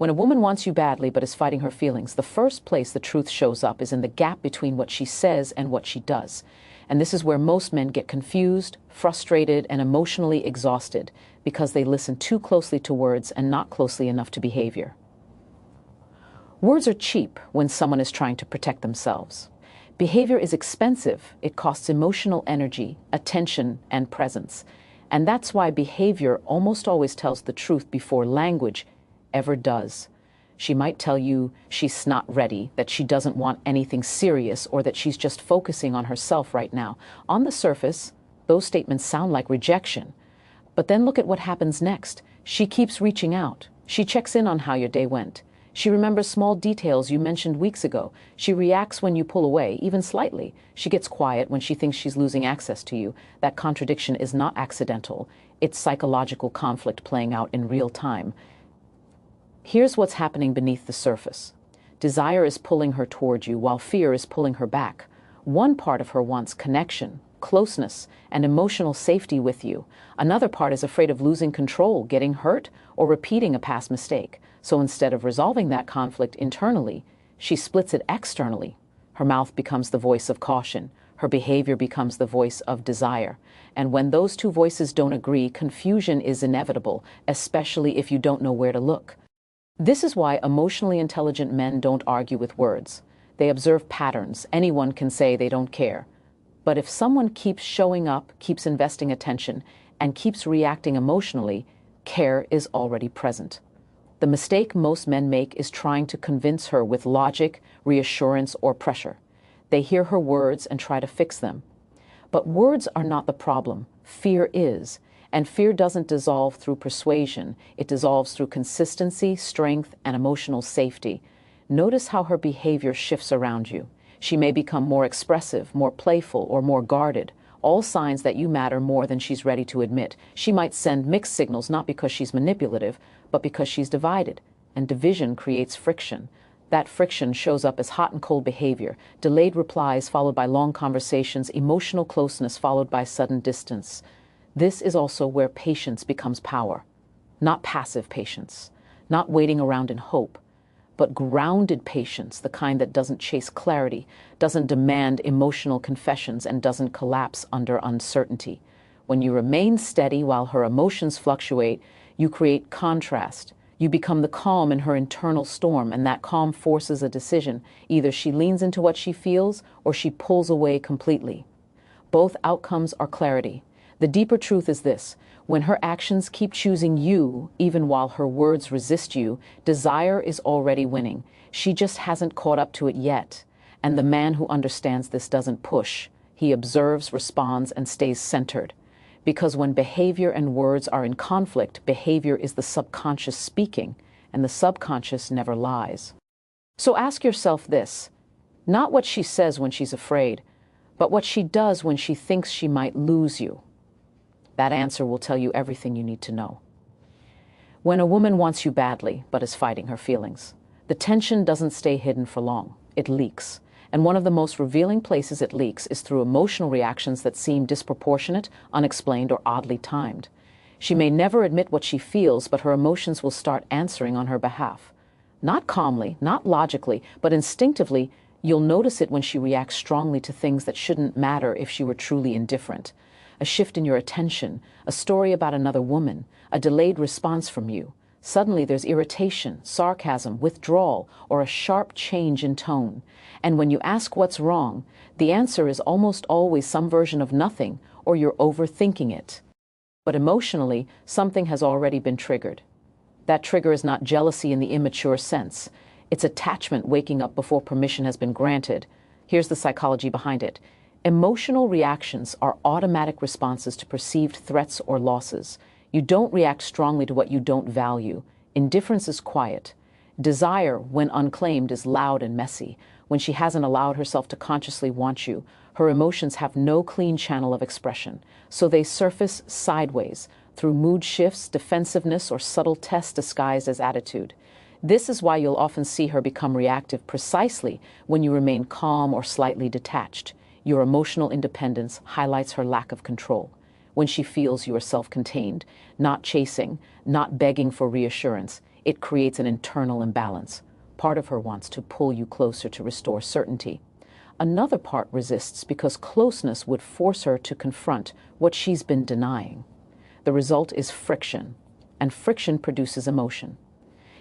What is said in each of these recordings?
When a woman wants you badly but is fighting her feelings, the first place the truth shows up is in the gap between what she says and what she does. And this is where most men get confused, frustrated, and emotionally exhausted because they listen too closely to words and not closely enough to behavior. Words are cheap when someone is trying to protect themselves. Behavior is expensive. It costs emotional energy, attention, and presence. And that's why behavior almost always tells the truth before language ever does. She might tell you she's not ready, that she doesn't want anything serious, or that she's just focusing on herself right now. On the surface, those statements sound like rejection. But then look at what happens next. She keeps reaching out. She checks in on how your day went. She remembers small details you mentioned weeks ago. She reacts when you pull away, even slightly. She gets quiet when she thinks she's losing access to you. That contradiction is not accidental. It's psychological conflict playing out in real time. Here's what's happening beneath the surface. Desire is pulling her toward you, while fear is pulling her back. One part of her wants connection, closeness, and emotional safety with you. Another part is afraid of losing control, getting hurt, or repeating a past mistake. So instead of resolving that conflict internally, she splits it externally. Her mouth becomes the voice of caution. Her behavior becomes the voice of desire. And when those two voices don't agree, confusion is inevitable, especially if you don't know where to look. This is why emotionally intelligent men don't argue with words. They observe patterns. Anyone can say they don't care. But if someone keeps showing up, keeps investing attention, and keeps reacting emotionally, care is already present. The mistake most men make is trying to convince her with logic, reassurance, or pressure. They hear her words and try to fix them. But words are not the problem. Fear is. And fear doesn't dissolve through persuasion. It dissolves through consistency, strength, and emotional safety. Notice how her behavior shifts around you. She may become more expressive, more playful, or more guarded. All signs that you matter more than she's ready to admit. She might send mixed signals not because she's manipulative, but because she's divided. And division creates friction. That friction shows up as hot and cold behavior, delayed replies followed by long conversations, emotional closeness followed by sudden distance. This is also where patience becomes power. Not passive patience, not waiting around in hope, but grounded patience, the kind that doesn't chase clarity, doesn't demand emotional confessions, and doesn't collapse under uncertainty. When you remain steady while her emotions fluctuate, you create contrast. You become the calm in her internal storm, and that calm forces a decision. Either she leans into what she feels, or she pulls away completely. Both outcomes are clarity. The deeper truth is this: when her actions keep choosing you, even while her words resist you, desire is already winning. She just hasn't caught up to it yet. And the man who understands this doesn't push. He observes, responds, and stays centered. Because when behavior and words are in conflict, behavior is the subconscious speaking, and the subconscious never lies. So ask yourself this: not what she says when she's afraid, but what she does when she thinks she might lose you. That answer will tell you everything you need to know. When a woman wants you badly, but is fighting her feelings, the tension doesn't stay hidden for long. It leaks. And one of the most revealing places it leaks is through emotional reactions that seem disproportionate, unexplained, or oddly timed. She may never admit what she feels, but her emotions will start answering on her behalf. Not calmly, not logically, but instinctively. You'll notice it when she reacts strongly to things that shouldn't matter if she were truly indifferent. A shift in your attention, a story about another woman, a delayed response from you. Suddenly there's irritation, sarcasm, withdrawal, or a sharp change in tone. And when you ask what's wrong, the answer is almost always some version of nothing, or you're overthinking it. But emotionally, something has already been triggered. That trigger is not jealousy in the immature sense. It's attachment waking up before permission has been granted. Here's the psychology behind it. Emotional reactions are automatic responses to perceived threats or losses. You don't react strongly to what you don't value. Indifference is quiet. Desire, when unclaimed, is loud and messy. When she hasn't allowed herself to consciously want you, her emotions have no clean channel of expression. So they surface sideways, through mood shifts, defensiveness, or subtle tests disguised as attitude. This is why you'll often see her become reactive precisely when you remain calm or slightly detached. Your emotional independence highlights her lack of control. When she feels you are self-contained, not chasing, not begging for reassurance, it creates an internal imbalance. Part of her wants to pull you closer to restore certainty. Another part resists because closeness would force her to confront what she's been denying. The result is friction, and friction produces emotion.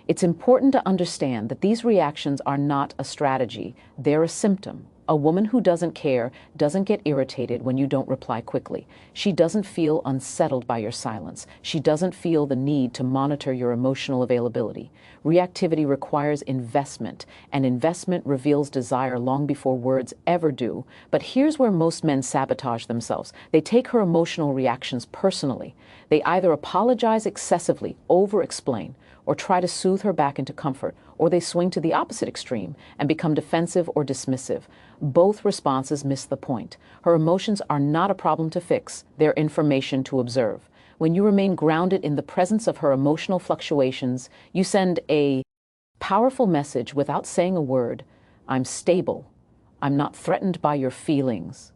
It's important to understand that these reactions are not a strategy, they're a symptom. A woman who doesn't care doesn't get irritated when you don't reply quickly. She doesn't feel unsettled by your silence. She doesn't feel the need to monitor your emotional availability. Reactivity requires investment, and investment reveals desire long before words ever do. But here's where most men sabotage themselves. They take her emotional reactions personally. They either apologize excessively, over-explain, or try to soothe her back into comfort, or they swing to the opposite extreme and become defensive or dismissive. Both responses miss the point. Her emotions are not a problem to fix, they're information to observe. When you remain grounded in the presence of her emotional fluctuations, you send a powerful message without saying a word. I'm stable. I'm not threatened by your feelings.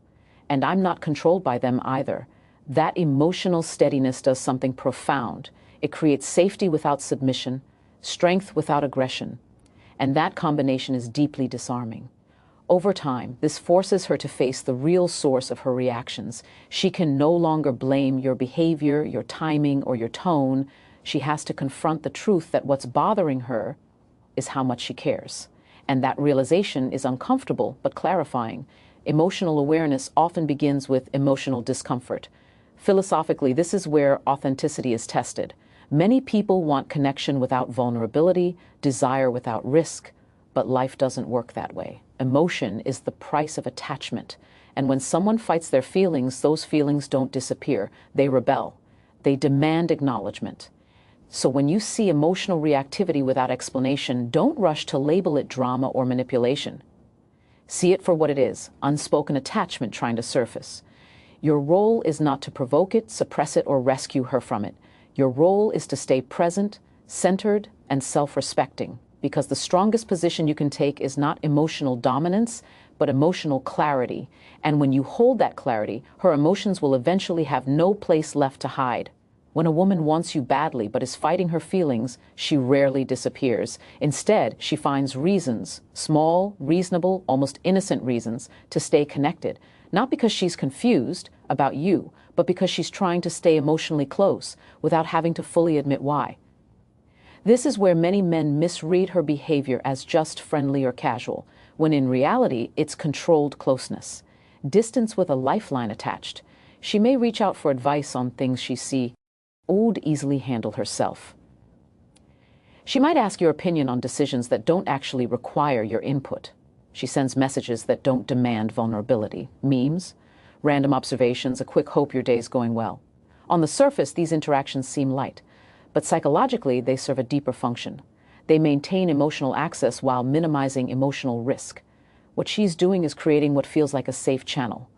And I'm not controlled by them either. That emotional steadiness does something profound. It creates safety without submission, strength without aggression, and that combination is deeply disarming. Over time, this forces her to face the real source of her reactions. She can no longer blame your behavior, your timing, or your tone. She has to confront the truth that what's bothering her is how much she cares. And that realization is uncomfortable but clarifying. Emotional awareness often begins with emotional discomfort. Philosophically, this is where authenticity is tested. Many people want connection without vulnerability, desire without risk, but life doesn't work that way. Emotion is the price of attachment, and when someone fights their feelings, those feelings don't disappear. They rebel. They demand acknowledgement. So when you see emotional reactivity without explanation, don't rush to label it drama or manipulation. See it for what it is, unspoken attachment trying to surface. Your role is not to provoke it, suppress it, or rescue her from it. Your role is to stay present, centered, and self-respecting, because the strongest position you can take is not emotional dominance, but emotional clarity. And when you hold that clarity, her emotions will eventually have no place left to hide. When a woman wants you badly but is fighting her feelings, she rarely disappears. Instead, she finds reasons, small, reasonable, almost innocent reasons, to stay connected. Not because she's confused about you, but because she's trying to stay emotionally close without having to fully admit why. This is where many men misread her behavior as just friendly or casual, when in reality, it's controlled closeness. Distance with a lifeline attached. She may reach out for advice on things she would easily handle herself. She might ask your opinion on decisions that don't actually require your input. She sends messages that don't demand vulnerability. Memes, random observations, a quick hope your day's going well. On the surface, these interactions seem light, but psychologically, they serve a deeper function. They maintain emotional access while minimizing emotional risk. What she's doing is creating what feels like a safe channel.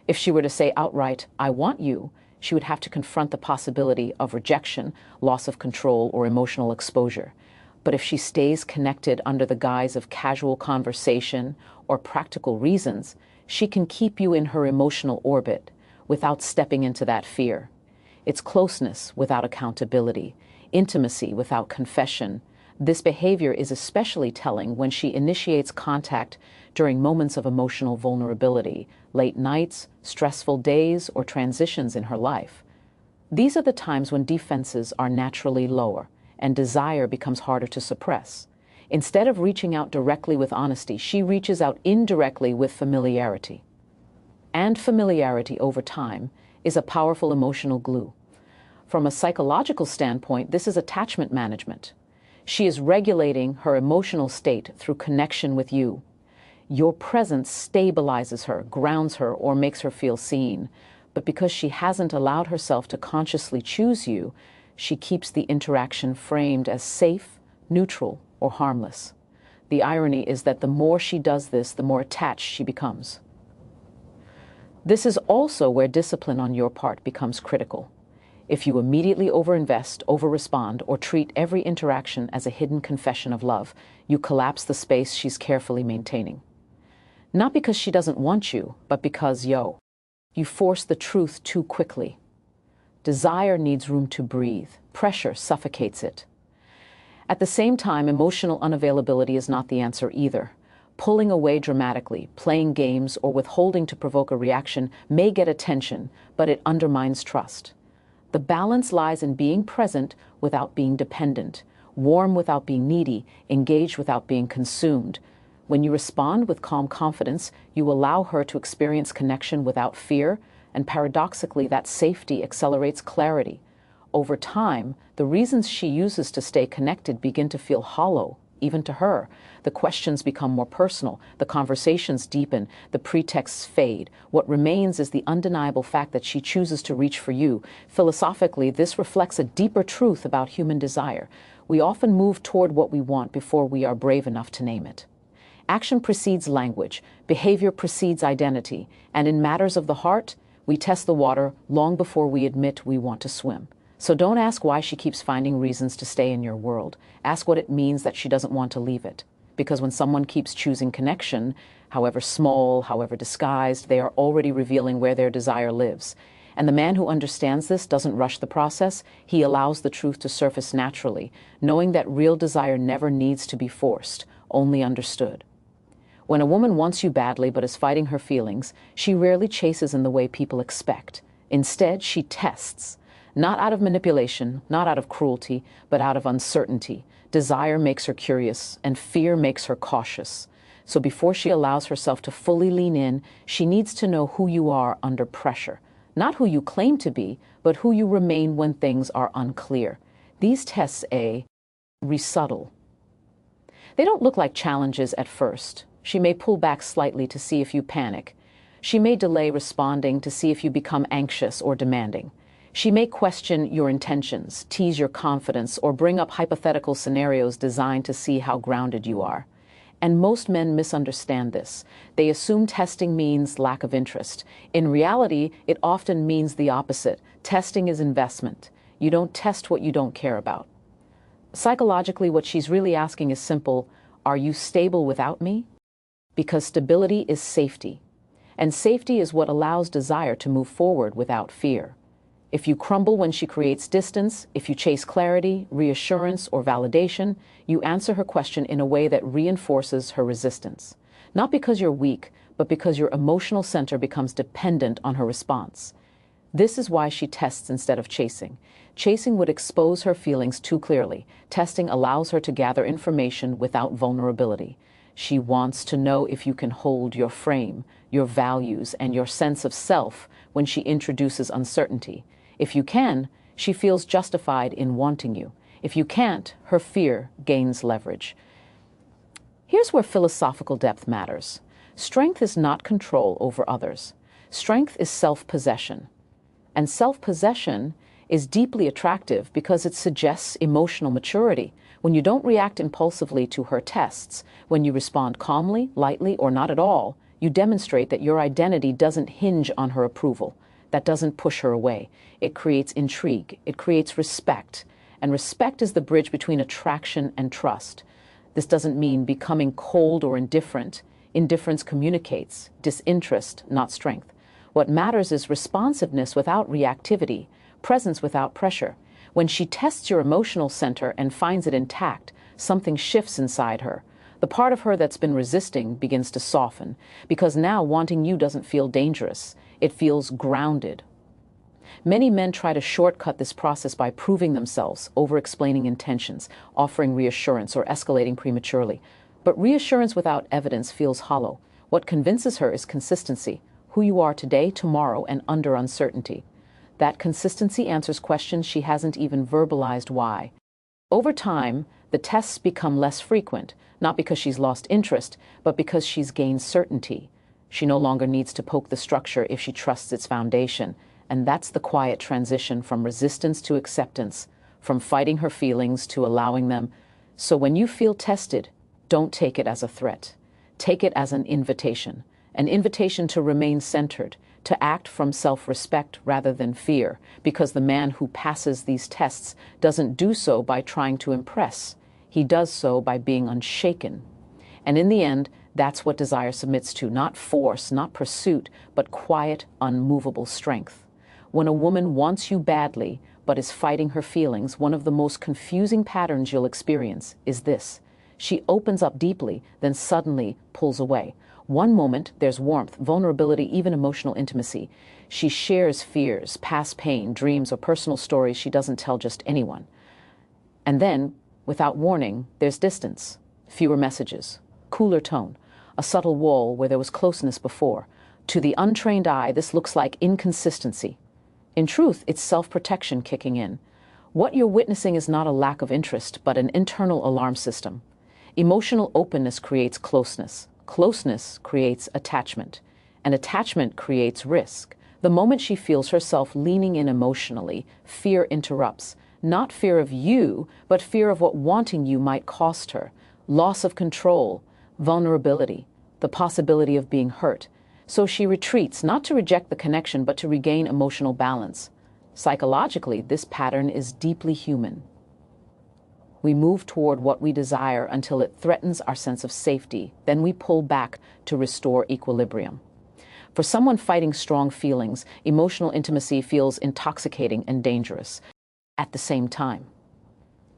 If she were to say outright, "I want you," she would have to confront the possibility of rejection, loss of control, or emotional exposure. But if she stays connected under the guise of casual conversation or practical reasons, she can keep you in her emotional orbit without stepping into that fear. It's closeness without accountability, intimacy without confession. This behavior is especially telling when she initiates contact during moments of emotional vulnerability, late nights, stressful days, or transitions in her life. These are the times when defenses are naturally lower and desire becomes harder to suppress. Instead of reaching out directly with honesty, she reaches out indirectly with familiarity. And familiarity over time is a powerful emotional glue. From a psychological standpoint, this is attachment management. She is regulating her emotional state through connection with you. Your presence stabilizes her, grounds her, or makes her feel seen. But because she hasn't allowed herself to consciously choose you, she keeps the interaction framed as safe, neutral, or harmless. The irony is that the more she does this, the more attached she becomes. This is also where discipline on your part becomes critical. If you immediately overinvest, overrespond, or treat every interaction as a hidden confession of love, you collapse the space she's carefully maintaining. Not because she doesn't want you, but because, you force the truth too quickly. Desire needs room to breathe. Pressure suffocates it. At the same time, emotional unavailability is not the answer either. Pulling away dramatically, playing games, or withholding to provoke a reaction may get attention, but it undermines trust. The balance lies in being present without being dependent, warm without being needy, engaged without being consumed. When you respond with calm confidence, you allow her to experience connection without fear, and paradoxically, that safety accelerates clarity. Over time, the reasons she uses to stay connected begin to feel hollow, even to her. The questions become more personal, the conversations deepen, the pretexts fade. What remains is the undeniable fact that she chooses to reach for you. Philosophically, this reflects a deeper truth about human desire. We often move toward what we want before we are brave enough to name it. Action precedes language, behavior precedes identity, and in matters of the heart, we test the water long before we admit we want to swim. So don't ask why she keeps finding reasons to stay in your world. Ask what it means that she doesn't want to leave it. Because when someone keeps choosing connection, however small, however disguised, they are already revealing where their desire lives. And the man who understands this doesn't rush the process. He allows the truth to surface naturally, knowing that real desire never needs to be forced, only understood. When a woman wants you badly but is fighting her feelings, she rarely chases in the way people expect. Instead, she tests. Not out of manipulation, not out of cruelty, but out of uncertainty. Desire makes her curious, and fear makes her cautious. So before she allows herself to fully lean in, she needs to know who you are under pressure. Not who you claim to be, but who you remain when things are unclear. These tests resubtle. They don't look like challenges at first. She may pull back slightly to see if you panic. She may delay responding to see if you become anxious or demanding. She may question your intentions, tease your confidence, or bring up hypothetical scenarios designed to see how grounded you are. And most men misunderstand this. They assume testing means lack of interest. In reality, it often means the opposite. Testing is investment. You don't test what you don't care about. Psychologically, what she's really asking is simple: are you stable without me? Because stability is safety. And safety is what allows desire to move forward without fear. If you crumble when she creates distance, if you chase clarity, reassurance, or validation, you answer her question in a way that reinforces her resistance. Not because you're weak, but because your emotional center becomes dependent on her response. This is why she tests instead of chasing. Chasing would expose her feelings too clearly. Testing allows her to gather information without vulnerability. She wants to know if you can hold your frame, your values, and your sense of self when she introduces uncertainty. If you can, she feels justified in wanting you. If you can't, her fear gains leverage. Here's where philosophical depth matters. Strength is not control over others. Strength is self-possession. And self-possession is deeply attractive because it suggests emotional maturity. When you don't react impulsively to her tests, when you respond calmly, lightly, or not at all, you demonstrate that your identity doesn't hinge on her approval. That doesn't push her away. It creates intrigue. It creates respect. And respect is the bridge between attraction and trust. This doesn't mean becoming cold or indifferent. Indifference communicates disinterest, not strength. What matters is responsiveness without reactivity, presence without pressure. When she tests your emotional center and finds it intact, something shifts inside her. The part of her that's been resisting begins to soften, because now wanting you doesn't feel dangerous. It feels grounded. Many men try to shortcut this process by proving themselves, over-explaining intentions, offering reassurance, or escalating prematurely. But reassurance without evidence feels hollow. What convinces her is consistency, who you are today, tomorrow, and under uncertainty. That consistency answers questions she hasn't even verbalized why. Over time, the tests become less frequent, not because she's lost interest, but because she's gained certainty. She no longer needs to poke the structure if she trusts its foundation. And that's the quiet transition from resistance to acceptance, from fighting her feelings to allowing them. So when you feel tested, don't take it as a threat. Take it as an invitation to remain centered, to act from self-respect rather than fear, because the man who passes these tests doesn't do so by trying to impress. He does so by being unshaken. And in the end, that's what desire submits to, not force, not pursuit, but quiet, unmovable strength. When a woman wants you badly, but is fighting her feelings, one of the most confusing patterns you'll experience is this. She opens up deeply, then suddenly pulls away. One moment, there's warmth, vulnerability, even emotional intimacy. She shares fears, past pain, dreams, or personal stories she doesn't tell just anyone. And then, without warning, there's distance, fewer messages, cooler tone, a subtle wall where there was closeness before. To the untrained eye, this looks like inconsistency. In truth, it's self-protection kicking in. What you're witnessing is not a lack of interest, but an internal alarm system. Emotional openness creates closeness. Closeness creates attachment. And attachment creates risk. The moment she feels herself leaning in emotionally, fear interrupts. Not fear of you, but fear of what wanting you might cost her. Loss of control, vulnerability, the possibility of being hurt. So she retreats, not to reject the connection, but to regain emotional balance. Psychologically, this pattern is deeply human. We move toward what we desire until it threatens our sense of safety. Then we pull back to restore equilibrium. For someone fighting strong feelings, emotional intimacy feels intoxicating and dangerous at the same time.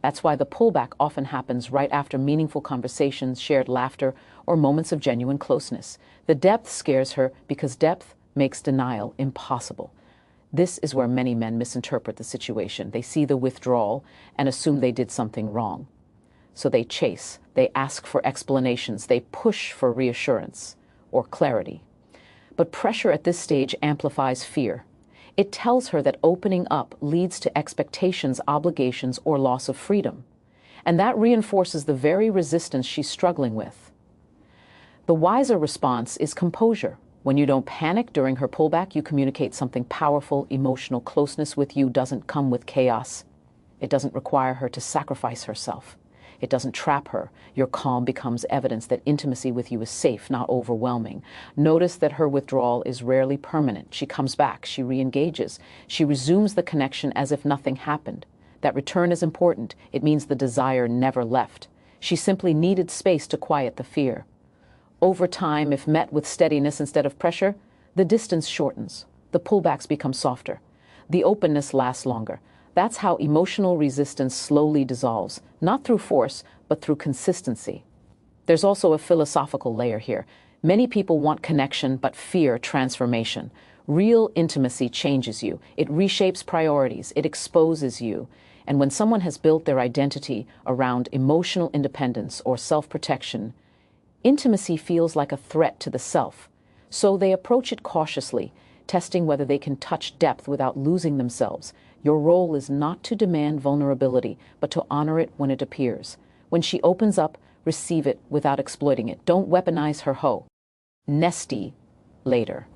That's why the pullback often happens right after meaningful conversations, shared laughter, or moments of genuine closeness. The depth scares her because depth makes denial impossible. This is where many men misinterpret the situation. They see the withdrawal and assume they did something wrong. So they chase, they ask for explanations, they push for reassurance or clarity. But pressure at this stage amplifies fear. It tells her that opening up leads to expectations, obligations, or loss of freedom. And that reinforces the very resistance she's struggling with. The wiser response is composure. When you don't panic during her pullback, you communicate something powerful. Emotional closeness with you doesn't come with chaos. It doesn't require her to sacrifice herself. It doesn't trap her. Your calm becomes evidence that intimacy with you is safe, not overwhelming. Notice that her withdrawal is rarely permanent. She comes back, she re-engages, she resumes the connection as if nothing happened. That return is important. It means the desire never left. She simply needed space to quiet the fear. Over time, if met with steadiness instead of pressure, the distance shortens. The pullbacks become softer. The openness lasts longer. That's how emotional resistance slowly dissolves, not through force, but through consistency. There's also a philosophical layer here. Many people want connection, but fear transformation. Real intimacy changes you. It reshapes priorities. It exposes you. And when someone has built their identity around emotional independence or self-protection, intimacy feels like a threat to the self. So they approach it cautiously, testing whether they can touch depth without losing themselves. Your role is not to demand vulnerability, but to honor it when it appears. When she opens up, receive it without exploiting it. Don't weaponize her hoe. Nesty later.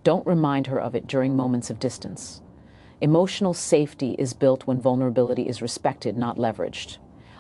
Don't remind her of it during moments of distance. Emotional safety is built when vulnerability is respected, not leveraged.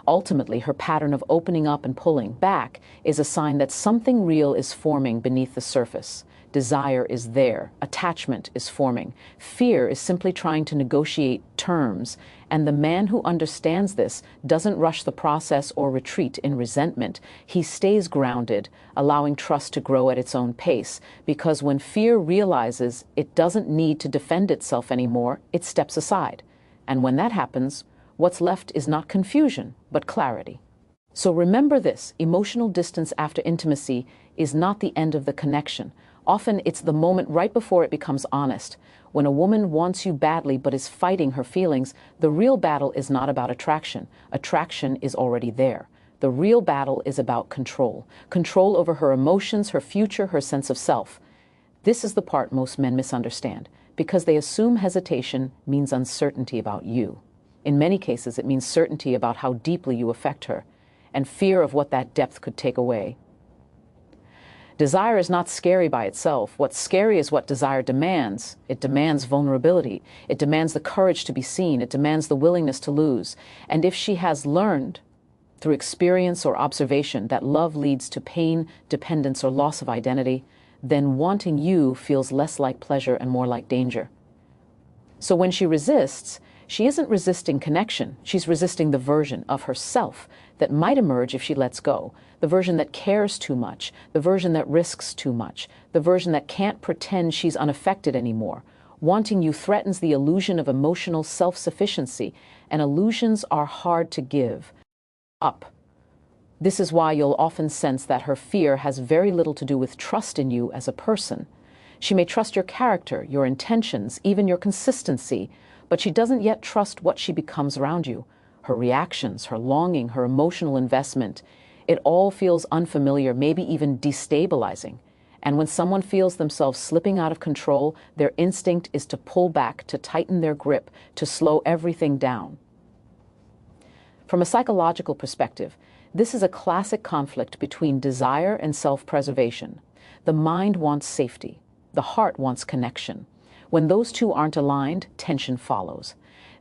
Ultimately, her pattern of opening up and pulling back is a sign that something real is forming beneath the surface. Desire is there. Attachment is forming. Fear is simply trying to negotiate terms. And the man who understands this doesn't rush the process or retreat in resentment. He stays grounded, allowing trust to grow at its own pace. Because when fear realizes it doesn't need to defend itself anymore, it steps aside. And when that happens, what's left is not confusion, but clarity. So remember this: emotional distance after intimacy is not the end of the connection. Often it's the moment right before it becomes honest. When a woman wants you badly but is fighting her feelings, the real battle is not about attraction. Attraction is already there. The real battle is about control. Control over her emotions, her future, her sense of self. This is the part most men misunderstand, because they assume hesitation means uncertainty about you. In many cases, it means certainty about how deeply you affect her, and fear of what that depth could take away. Desire is not scary by itself. What's scary is what desire demands. It demands vulnerability. It demands the courage to be seen. It demands the willingness to lose. And if she has learned through experience or observation that love leads to pain, dependence, or loss of identity, then wanting you feels less like pleasure and more like danger. So when she resists, she isn't resisting connection. She's resisting the version of herself that might emerge if she lets go. The version that cares too much, the version that risks too much, the version that can't pretend she's unaffected anymore. Wanting you threatens the illusion of emotional self-sufficiency, and illusions are hard to give up. This is why you'll often sense that her fear has very little to do with trust in you as a person. She may trust your character, your intentions, even your consistency, but she doesn't yet trust what she becomes around you. Her reactions, her longing, her emotional investment. It all feels unfamiliar, maybe even destabilizing. And when someone feels themselves slipping out of control, their instinct is to pull back, to tighten their grip, to slow everything down. From a psychological perspective, this is a classic conflict between desire and self-preservation. The mind wants safety. The heart wants connection. When those two aren't aligned, tension follows.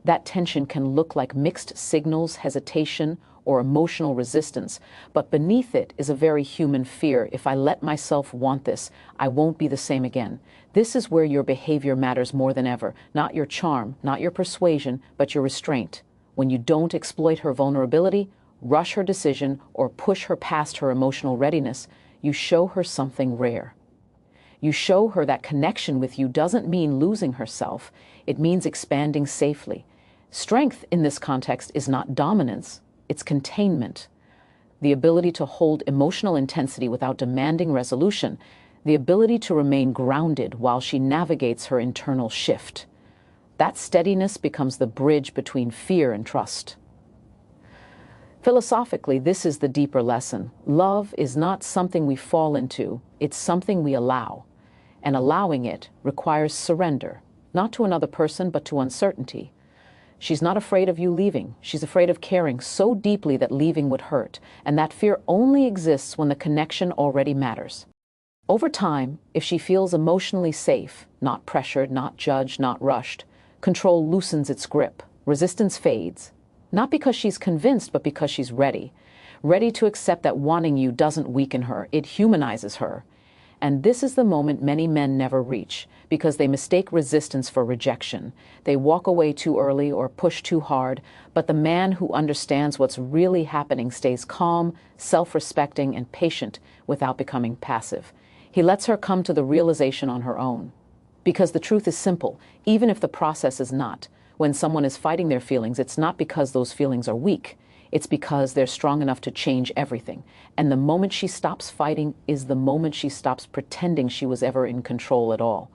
That tension can look like mixed signals, hesitation, or emotional resistance, but beneath it is a very human fear. If I let myself want this, I won't be the same again. This is where your behavior matters more than ever. Not your charm, not your persuasion, but your restraint. When you don't exploit her vulnerability, rush her decision, or push her past her emotional readiness, you show her something rare. You show her that connection with you doesn't mean losing herself. It means expanding safely. Strength in this context is not dominance, it's containment. The ability to hold emotional intensity without demanding resolution. The ability to remain grounded while she navigates her internal shift. That steadiness becomes the bridge between fear and trust. Philosophically, this is the deeper lesson. Love is not something we fall into, it's something we allow. And allowing it requires surrender, not to another person, but to uncertainty. She's not afraid of you leaving. She's afraid of caring so deeply that leaving would hurt. And that fear only exists when the connection already matters. Over time, if she feels emotionally safe, not pressured, not judged, not rushed, control loosens its grip. Resistance fades. Not because she's convinced, but because she's ready. Ready to accept that wanting you doesn't weaken her, it humanizes her. And this is the moment many men never reach, because they mistake resistance for rejection. They walk away too early or push too hard, but the man who understands what's really happening stays calm, self-respecting, and patient without becoming passive. He lets her come to the realization on her own. Because the truth is simple, even if the process is not. When someone is fighting their feelings, it's not because those feelings are weak. It's because they're strong enough to change everything. And the moment she stops fighting is the moment she stops pretending she was ever in control at all.